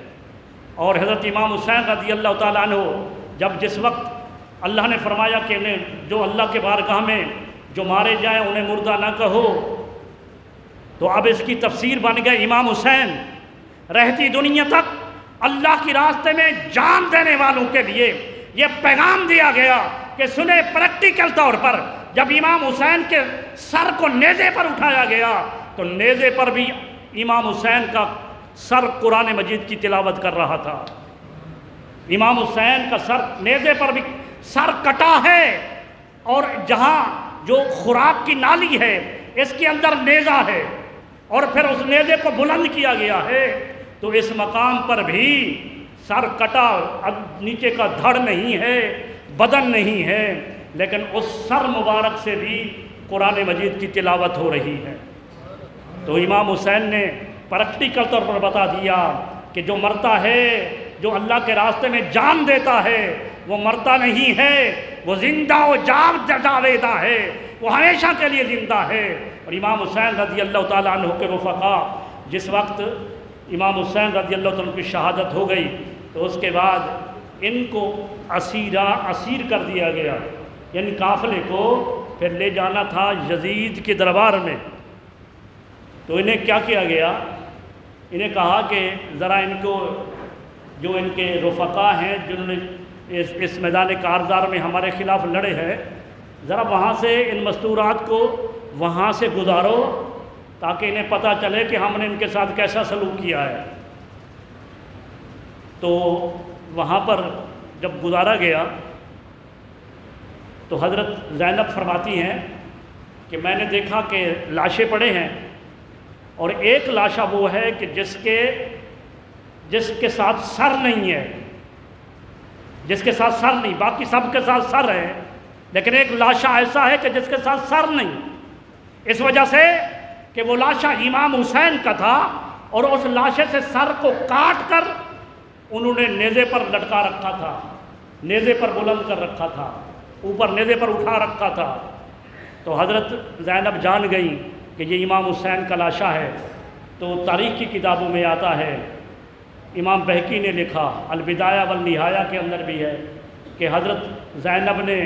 اور حضرت امام حسین رضی اللہ تعالیٰ عنہ جس وقت اللہ نے فرمایا کہ انہیں جو اللہ کے بارگاہ میں جو مارے جائیں انہیں مردہ نہ کہو، تو اب اس کی تفسیر بن گئے امام حسین رہتی دنیا تک اللہ کی راستے میں جان دینے والوں کے لیے یہ پیغام دیا گیا کہ سنیں پریکٹیکل طور پر جب امام حسین کے سر کو نیزے پر اٹھایا گیا تو نیزے پر بھی امام حسین کا سر قرآن مجید کی تلاوت کر رہا تھا۔ امام حسین کا سر نیزے پر بھی سر کٹا ہے، اور جہاں جو خوراک کی نالی ہے اس کے اندر نیزہ ہے، اور پھر اس نیزے کو بلند کیا گیا ہے، تو اس مقام پر بھی سر کٹا، نیچے کا دھڑ نہیں ہے، بدن نہیں ہے، لیکن اس سر مبارک سے بھی قرآن مجید کی تلاوت ہو رہی ہے۔ تو امام حسین نے پریکٹیکل طور پر بتا دیا کہ جو مرتا ہے، جو اللہ کے راستے میں جان دیتا ہے، وہ مرتا نہیں ہے، وہ زندہ و جاویدہ ہے، وہ ہمیشہ کے لیے زندہ ہے۔ اور امام حسین رضی اللہ تعالیٰ عنہ کے رفقا جس وقت امام حسین رضی اللہ تعالیٰ عنہ کی شہادت ہو گئی تو اس کے بعد ان کو اسیر کر دیا گیا، یعنی قافلے کو پھر لے جانا تھا یزید کے دربار میں۔ تو انہیں کیا کیا گیا، انہیں کہا کہ ذرا ان کو جو ان کے رفقا ہیں جنہوں نے اس میدان کارزار میں ہمارے خلاف لڑے ہیں، ذرا وہاں سے ان مستورات کو وہاں سے گزارو تاکہ انہیں پتہ چلے کہ ہم نے ان کے ساتھ کیسا سلوک کیا ہے۔ تو وہاں پر جب گزارا گیا تو حضرت زینب فرماتی ہیں کہ میں نے دیکھا کہ لاشیں پڑے ہیں، اور ایک لاشا وہ ہے کہ جس کے ساتھ سر نہیں ہے، جس کے ساتھ سر نہیں، باقی سب کے ساتھ سر ہے، لیکن ایک لاشا ایسا ہے کہ جس کے ساتھ سر نہیں، اس وجہ سے کہ وہ لاشا امام حسین کا تھا، اور اس لاشے سے سر کو کاٹ کر انہوں نے نیزے پر لٹکا رکھا تھا، نیزے پر بلند کر رکھا تھا، اوپر نیزے پر اٹھا رکھا تھا۔ تو حضرت زینب جان گئی کہ یہ امام حسین کا لاشا ہے۔ تو تاریخ کی کتابوں میں آتا ہے، امام بہقی نے لکھا، البدایہ والنہایہ کے اندر بھی ہے کہ حضرت زینب نے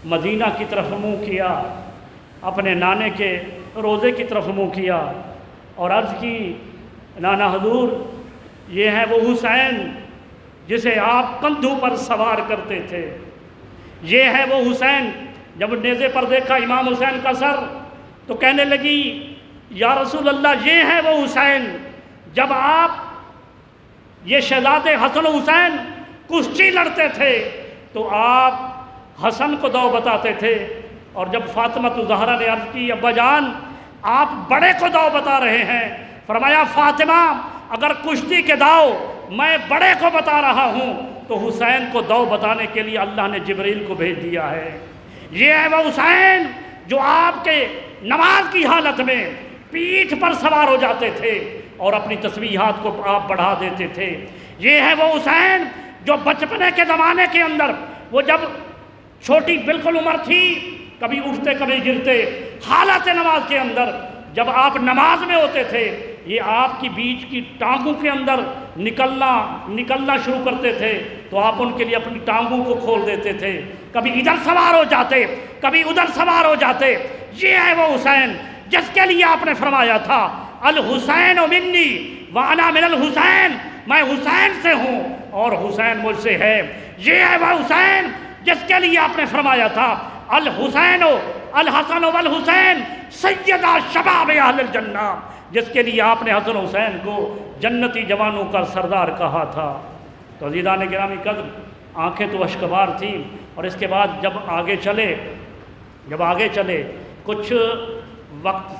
مدینہ کی طرف منہ کیا، اپنے نانے کے روزے کی طرف منہ کیا، اور عرض کی نانا حضور یہ ہے وہ حسین جسے آپ کندھوں پر سوار کرتے تھے، یہ ہے وہ حسین۔ جب نیزے پر دیکھا امام حسین کا سر تو کہنے لگی یا رسول اللہ یہ ہے وہ حسین جب آپ یہ شہزادے حسن و حسین کشتی لڑتے تھے تو آپ حسن کو داؤ بتاتے تھے، اور جب فاطمہ الزہرا نے عرض کی ابا جان آپ بڑے کو داؤ بتا رہے ہیں، فرمایا فاطمہ اگر کشتی کے داؤ میں بڑے کو بتا رہا ہوں تو حسین کو داؤ بتانے کے لیے اللہ نے جبریل کو بھیج دیا ہے۔ یہ ہے وہ حسین جو آپ کے نماز کی حالت میں پیٹھ پر سوار ہو جاتے تھے اور اپنی تسبیحات کو آپ بڑھا دیتے تھے۔ یہ ہے وہ حسین جو بچپنے کے زمانے کے اندر وہ جب چھوٹی بالکل عمر تھی کبھی اٹھتے کبھی گرتے، حالت نماز کے اندر جب آپ نماز میں ہوتے تھے یہ آپ کی بیچ کی ٹانگوں کے اندر نکلنا شروع کرتے تھے تو آپ ان کے لیے اپنی ٹانگوں کو کھول دیتے تھے، کبھی ادھر سوار ہو جاتے کبھی ادھر سوار ہو جاتے۔ یہ ہے وہ حسین جس کے لیے آپ نے فرمایا تھا الحسین منی وانا من الحسین، میں حسین سے ہوں اور حسین مجھ سے ہے۔ یہ ہے وہ حسین جس کے لیے آپ نے فرمایا تھا الحسین الحسن والحسین سیدہ شباب اہل الجنہ، جس کے لیے آپ نے حسن حسین کو جنتی جوانوں کا سردار کہا تھا۔ تو عزیزان گرامی قدر آنکھیں تو اشکبار تھیں، اور اس کے بعد جب آگے چلے جب آگے چلے کچھ وقت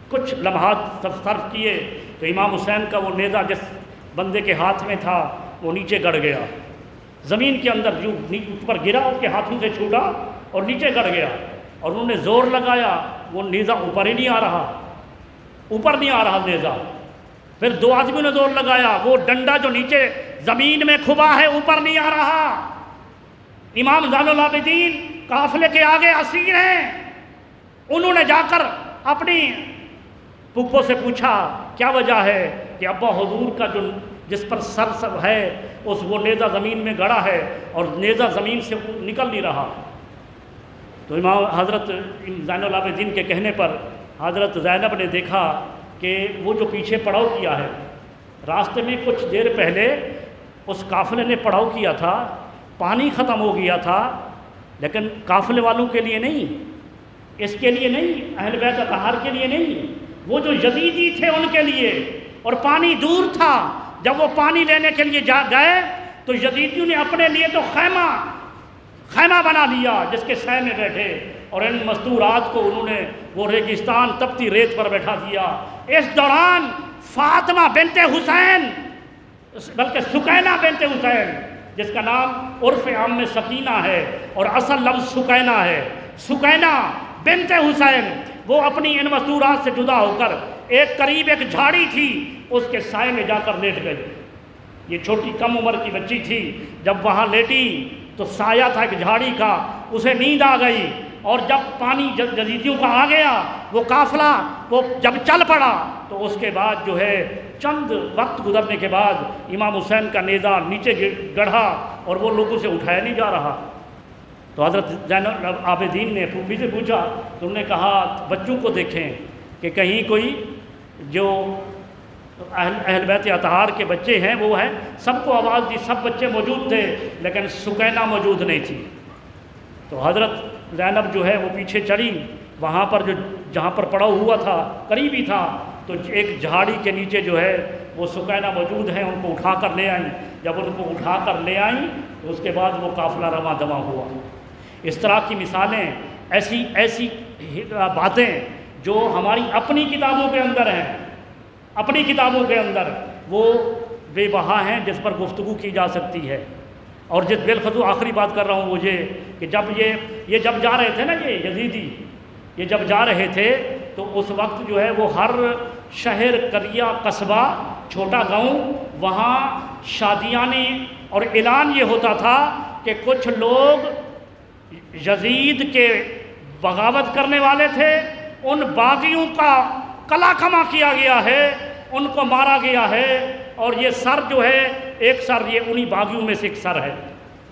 کچھ لمحات صرف کیے تو امام حسین کا وہ نیزہ جس بندے کے ہاتھ میں تھا وہ نیچے گڑ گیا، زمین کے اندر جو اوپر گرا اس کے ہاتھوں سے چھوٹا اور نیچے گڑ گیا، اور انہوں نے زور لگایا، وہ نیزہ اوپر ہی نہیں آ رہا، اوپر نہیں آ رہا نیزہ۔ پھر 2 آدمیوں نے زور لگایا، وہ ڈنڈا جو نیچے زمین میں کھبا ہے اوپر نہیں آ رہا۔ امام زین العابدین قافلے کے آگے اسیر ہیں، انہوں نے جا کر اپنی پھپھو سے پوچھا کیا وجہ ہے کہ ابا حضور کا جو جس پر سر ہے وہ نیزہ زمین میں گڑا ہے اور نیزہ زمین سے نکل نہیں رہا۔ تو امام حضرت زین العابدین کے کہنے پر حضرت زینب نے دیکھا کہ وہ جو پیچھے پڑاؤ کیا ہے، راستے میں کچھ دیر پہلے اس قافلے نے پڑاؤ کیا تھا، پانی ختم ہو گیا تھا، لیکن قافلے والوں کے لیے نہیں، اس کے لیے نہیں، اہل بیت اطہار کے لیے نہیں، وہ جو یزیدی تھے ان کے لیے، اور پانی دور تھا۔ جب وہ پانی لینے کے لیے گئے تو یزیدیوں نے اپنے لیے تو خیمہ بنا لیا جس کے سائے میں بیٹھے، اور ان مستورات کو انہوں نے وہ ریگستان تپتی ریت پر بیٹھا دیا۔ اس دوران فاطمہ بنت حسین، بلکہ سکینہ بنت حسین، جس کا نام عرف عام میں سکینہ ہے اور اصل لفظ سکینہ ہے، سکینہ بنت حسین، وہ اپنی ان مستورات سے جدا ہو کر ایک قریب ایک جھاڑی تھی اس کے سائے میں جا کر لیٹ گئی۔ یہ چھوٹی کم عمر کی بچی تھی، جب وہاں لیٹی تو سایہ تھا ایک جھاڑی کا، اسے نیند آ گئی، اور جب پانی یزیدیوں کا آ گیا، وہ قافلہ وہ جب چل پڑا تو اس کے بعد جو ہے چند وقت گزرنے کے بعد امام حسین کا نیزہ نیچے گڑھا اور وہ لوگوں سے اٹھایا نہیں جا رہا۔ تو حضرت زین العابدین نے پھوپھی سے پوچھا تو انہوں نے کہا بچوں کو دیکھیں کہ کہیں کوئی جو اہل بیت اطہار کے بچے ہیں وہ ہیں، سب کو آواز دی، سب بچے موجود تھے لیکن سکینہ موجود نہیں تھی۔ تو حضرت زینب جو ہے وہ پیچھے چڑھی، وہاں پر جہاں پر پڑا ہوا تھا قریب ہی تھا، تو ایک جھاڑی کے نیچے جو ہے وہ سکینہ موجود ہیں، ان کو اٹھا کر لے آئیں۔ جب ان کو اٹھا کر لے آئیں تو اس کے بعد وہ قافلہ رواں دواں ہوا۔ اس طرح کی مثالیں، ایسی باتیں جو ہماری اپنی کتابوں کے اندر ہیں، اپنی کتابوں کے اندر وہ بے بہا ہیں جس پر گفتگو کی جا سکتی ہے۔ اور جس بالخصوص آخری بات کر رہا ہوں مجھے کہ جب یہ جب جا رہے تھے نا، یہ یزیدی یہ جب جا رہے تھے تو اس وقت جو ہے وہ ہر شہر، قریہ، قصبہ، چھوٹا گاؤں، وہاں شادیانے اور اعلان یہ ہوتا تھا کہ کچھ لوگ یزید کے بغاوت کرنے والے تھے، ان باغیوں کا قلع کما کیا گیا ہے، ان کو مارا گیا ہے، اور یہ سر جو ہے ایک سر یہ انہی باغیوں میں سے ایک سر ہے۔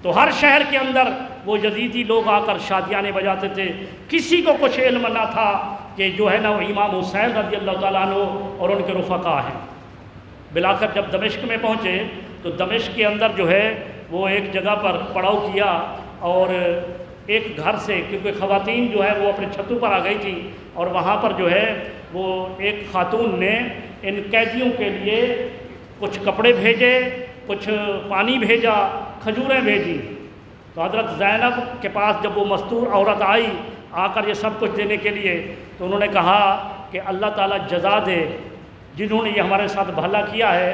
تو ہر شہر کے اندر وہ یزیدی لوگ آ کر شادیانے بجاتے تھے، کسی کو کچھ علم نہ تھا کہ جو ہے نا وہ امام حسین رضی اللہ تعالیٰ عنہ اور ان کے رفقا ہیں۔ بلاخر جب دمشق میں پہنچے تو دمشق کے اندر جو ہے وہ ایک جگہ پر پڑاؤ کیا، اور ایک گھر سے، کیونکہ خواتین جو ہے وہ اپنے چھتوں پر آ گئی تھی، اور وہاں پر جو ہے وہ ایک خاتون نے ان قیدیوں کے لیے کچھ کپڑے بھیجے، کچھ پانی بھیجا، کھجوریں بھیجی۔ تو حضرت زینب کے پاس جب وہ مستور عورت آئی آ کر یہ سب کچھ دینے کے لیے، تو انہوں نے کہا کہ اللہ تعالیٰ جزا دے جنہوں نے یہ ہمارے ساتھ بھلا کیا ہے،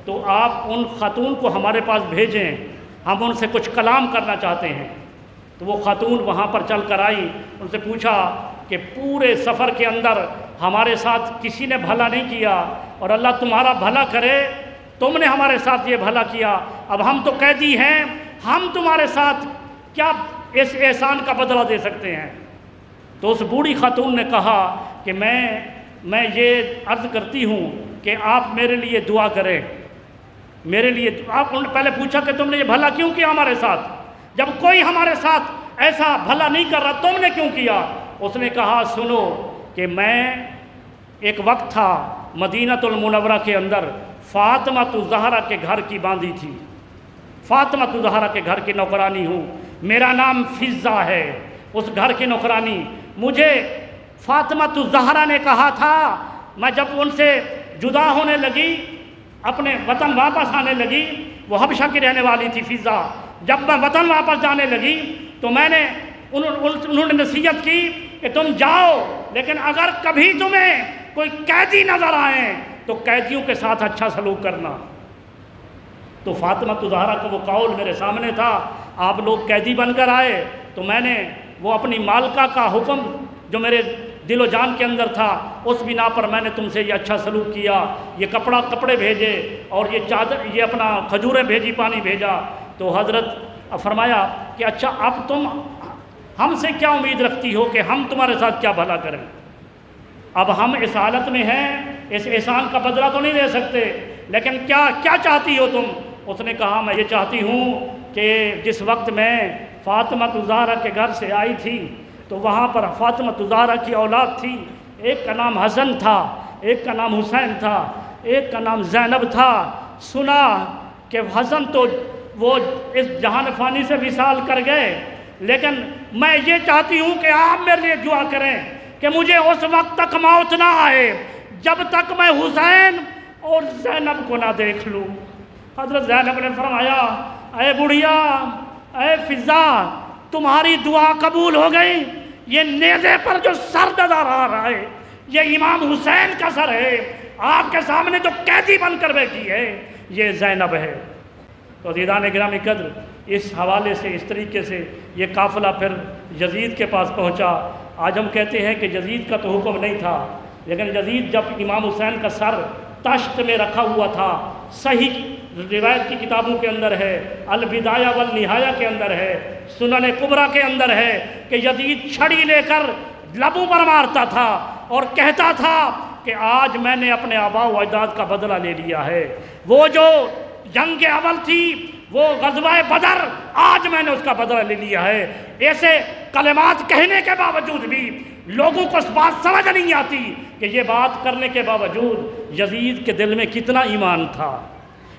تو آپ ان خاتون کو ہمارے پاس بھیجیں، ہم ان سے کچھ کلام کرنا چاہتے ہیں۔ تو وہ خاتون وہاں پر چل کر آئی، ان سے پوچھا کہ پورے سفر کے اندر ہمارے ساتھ کسی نے بھلا نہیں کیا، اور اللہ تمہارا بھلا کرے، تم نے ہمارے ساتھ یہ بھلا کیا، اب ہم تو قیدی ہیں، ہم تمہارے ساتھ کیا اس احسان کا بدلہ دے سکتے ہیں۔ تو اس بوڑھی خاتون نے کہا کہ میں یہ عرض کرتی ہوں کہ آپ میرے لیے دعا کریں، میرے لیے۔ آپ نے پہلے پوچھا کہ تم نے یہ بھلا کیوں کیا ہمارے ساتھ، جب کوئی ہمارے ساتھ ایسا بھلا نہیں کر رہا، تم نے کیوں کیا؟ اس نے کہا سنو کہ میں ایک وقت تھا مدینہ المنورہ کے اندر، فاطمہ الزہرا کے گھر کی باندھی تھی، فاطمہ الزہرا کے گھر کی نوکرانی ہوں، میرا نام فضہ ہے، اس گھر کی نوکرانی۔ مجھے فاطمہ الزہرا نے کہا تھا، میں جب ان سے جدا ہونے لگی، اپنے وطن واپس آنے لگی، وہ حبشہ کی رہنے والی تھی فضہ، جب میں وطن واپس جانے لگی تو میں نے انہوں نے نصیحت کی کہ تم جاؤ، لیکن اگر کبھی تمہیں کوئی قیدی نظر آئیں تو قیدیوں کے ساتھ اچھا سلوک کرنا۔ تو فاطمہ زہرا کو وہ قول میرے سامنے تھا، آپ لوگ قیدی بن کر آئے تو میں نے وہ اپنی مالکہ کا حکم جو میرے دل و جان کے اندر تھا اس بنا پر میں نے تم سے یہ اچھا سلوک کیا، یہ کپڑے بھیجے اور یہ چادر، یہ اپنا کھجوریں بھیجی، پانی بھیجا۔ تو حضرت فرمایا کہ اچھا اب تم ہم سے کیا امید رکھتی ہو کہ ہم تمہارے ساتھ کیا بھلا کریں؟ اب ہم اس حالت میں ہیں، اس احسان کا بدلہ تو نہیں دے سکتے، لیکن کیا چاہتی ہو تم؟ اس نے کہا میں یہ چاہتی ہوں کہ جس وقت میں فاطمہ زہرا کے گھر سے آئی تھی تو وہاں پر فاطمہ زہرا کی اولاد تھی، ایک کا نام حسن تھا، ایک کا نام حسین تھا، ایک کا نام زینب تھا۔ سنا کہ حسن تو وہ اس جہان فانی سے وصال کر گئے، لیکن میں یہ چاہتی ہوں کہ آپ میرے لیے دعا کریں کہ مجھے اس وقت تک موت نہ آئے جب تک میں حسین اور زینب کو نہ دیکھ لوں۔ حضرت زینب نے فرمایا اے بڑھیا، اے فضا، تمہاری دعا قبول ہو گئی۔ یہ نیزے پر جو سر نظر آ رہا ہے یہ امام حسین کا سر ہے، آپ کے سامنے جو قیدی بن کر بیٹھی ہے یہ زینب ہے۔ تو عزیزان گرامی قدر، اس حوالے سے، اس طریقے سے یہ قافلہ پھر یزید کے پاس پہنچا۔ آج ہم کہتے ہیں کہ یزید کا تو حکم نہیں تھا، لیکن یزید جب امام حسین کا سر تشت میں رکھا ہوا تھا، صحیح روایت کی کتابوں کے اندر ہے، البدایہ والنہایہ کے اندر ہے، سنن کبریٰ کے اندر ہے کہ یزید چھڑی لے کر لبوں پر مارتا تھا اور کہتا تھا کہ آج میں نے اپنے آباء و اجداد کا بدلہ لے لیا ہے۔ وہ جو جنگ اول تھی، وہ غزوہ بدر، آج میں نے اس کا بدلہ لے لیا ہے۔ ایسے کلمات کہنے کے باوجود بھی لوگوں کو اس بات سمجھ نہیں آتی کہ یہ بات کرنے کے باوجود یزید کے دل میں کتنا ایمان تھا،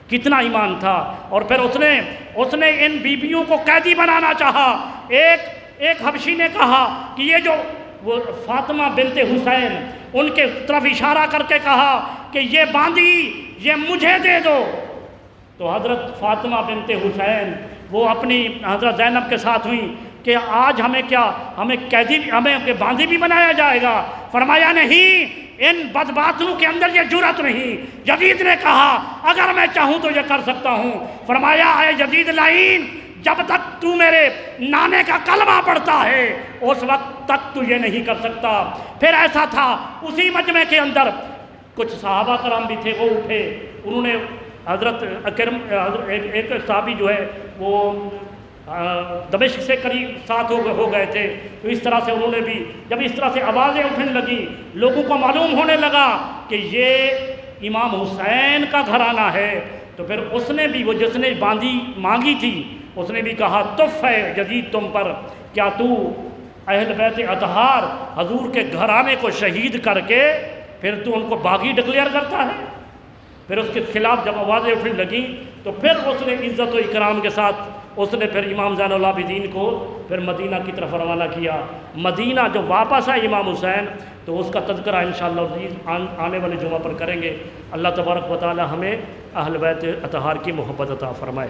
کتنا ایمان تھا۔ اور پھر اس نے ان بیبیوں کو قیدی بنانا چاہا۔ ایک حبشی نے کہا کہ یہ جو وہ فاطمہ بنت حسین، ان کے طرف اشارہ کر کے کہا کہ یہ باندی یہ مجھے دے دو۔ تو حضرت فاطمہ بنت حسین وہ اپنی حضرت زینب کے ساتھ ہوئیں کہ آج ہمیں قیدی، ہمیں باندھی بھی بنایا جائے گا۔ فرمایا نہیں، ان بدباتوں کے اندر یہ جرأت نہیں۔ یزید نے کہا اگر میں چاہوں تو یہ کر سکتا ہوں۔ فرمایا اے یزید لعین، جب تک تو میرے نانے کا کلمہ پڑھتا ہے اس وقت تک تو یہ نہیں کر سکتا۔ پھر ایسا تھا، اسی مجمع کے اندر کچھ صحابہ کرام بھی تھے، وہ اٹھے، انہوں نے حضرت اکرم، ایک صحابی جو ہے وہ دمشق سے قریب ساتھ ہو گئے تھے، تو اس طرح سے انہوں نے بھی، جب اس طرح سے آوازیں اٹھنے لگیں، لوگوں کو معلوم ہونے لگا کہ یہ امام حسین کا گھرانہ ہے، تو پھر اس نے بھی، وہ جس نے باندھی مانگی تھی، اس نے بھی کہا تف ہے یزید تم پر، کیا تو اہل بیت اطہار حضور کے گھرانے کو شہید کر کے پھر تو ان کو باغی ڈکلیئر کرتا ہے؟ پھر اس کے خلاف جب آوازیں اٹھنے لگیں تو پھر اس نے عزت و اکرام کے ساتھ اس نے پھر امام زین العابدین کو پھر مدینہ کی طرف روانہ کیا۔ مدینہ جو واپس آئے امام حسین، تو اس کا تذکرہ انشاءاللہ آنے والے جمعہ پر کریں گے۔ اللہ تبارک و تعالی ہمیں اہل بیت اطہار کی محبت عطا فرمائے۔